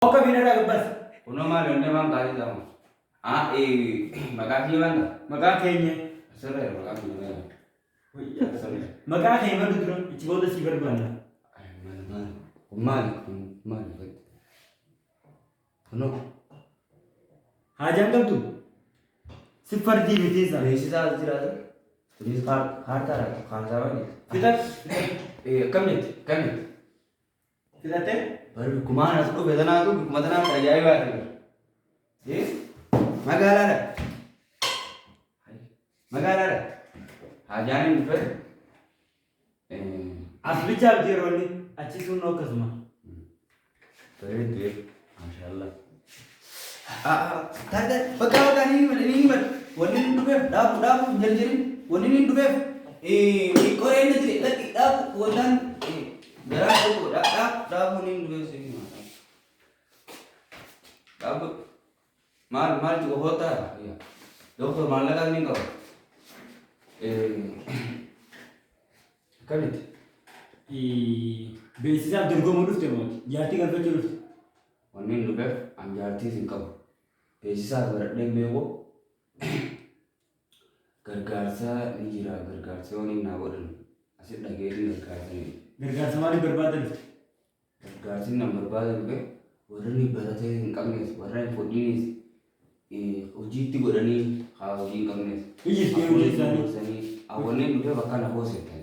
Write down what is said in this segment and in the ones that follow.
Oke bina bas. Kuno mah lende bang kali tamu. Ah makasih bang. Makakenya. Sore makasih bang. Oh iya sore. Makakenya baru dulu. Ichigo da si berbana. Mana. Kuno. Hajang tu. Seperti itu sah. Besi sah sih. Tulis karta apa nih? Kita kamit. kita teh. Baru kumana tuh bedana tuh kumatana terjadi banget. Magala ada. Hajanin tuh. Asli cal jero ni. Aci suno kasma. Baru tuh. Masyaallah. Tadi pegawai ini wanin duke dapu jadi wanin duke koren itu lagi dapu wanan darah itu dapu nih duke sini dapu mal juga hoता ya dokter mal lगा नहीं करो कभी Besi sah durgo modus teh mau. Jati kan terus. wanin duke anjati singkau Beeksisaa beekoo gargaarsa ni jira gargaarsa waliin naa godhan asit dhageetiin gargaarsanii Gargaarsa maaliif barbaadan? gargaarsi nan barbaadan dhufe warra ni baratee hin qabnes warra hin fudhinis hojiitti godhanii haa hojii hin qabnes Hojii awwalleen dhufe bakka na hoosetan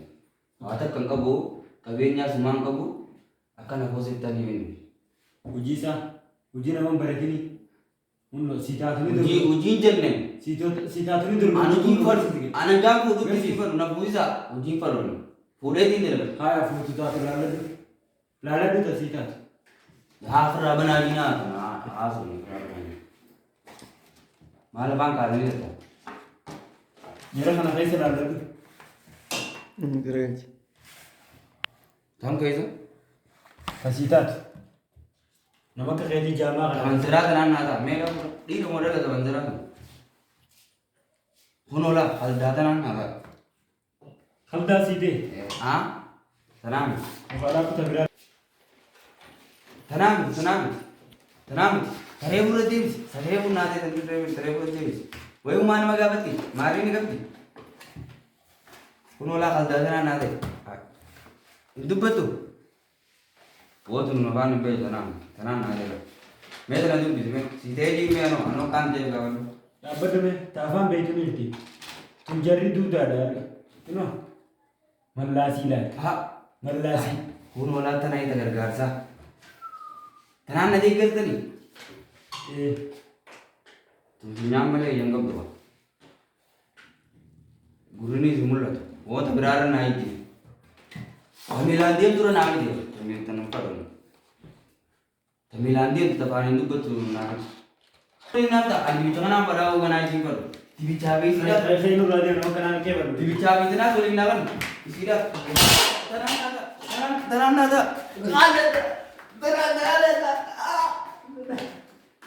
waan takka hin qabu qabeenyaa sumaan qabu akka na hoosetanii minni hojii naman baratini. Uno sitatuni ujiin jenne sitatuni durgo. Ana jam fudu kisi faru na buisa ujiin faru fude din dele. Haya fudu ta lala du ta sitat. Ha fara bana dina na asu ni. Mala bang kali ni ta. Mera kana kaisa lala du. Great. Tam kaisa? Ta sitat. Nama kakek jamaah kan. Banzira kan nada. Mega di modal ka banzira. Hunola hal data nada. Halda side. Ah? Tanam. Kalau aku tak berani. Tanam. Tarebu nade tarebu jamis. Wayu mana magabati? Mari ni kapti. Hunola hal data nada. Itu betul. वो तो नवान पे तना ना ले मैं तो नहीं बीच में सीधे जी में अनो कान दे लगा Dapat deh, tafam begitu nih. Tunjari itu ada, you know, melasi lah. हाँ Melasi. हुन वाला तना इधर घर सा तना नदी करते नहीं तुम दुनिया में ले यंग बरो गुरु ने जुमला तो वो तो बिरार ना ही थी Tamilandia tu na namin dia. Kami tanong pa ron. Tamilandia tu taparin tu betul na. Tapi nanti adi bicara nama pada orang naik sini baru. Dibicawi sudah. Saya ini berada di mana ke baru. Dibicawi itu nak sulit nak kan? Sudah. Tenang nada. Ada.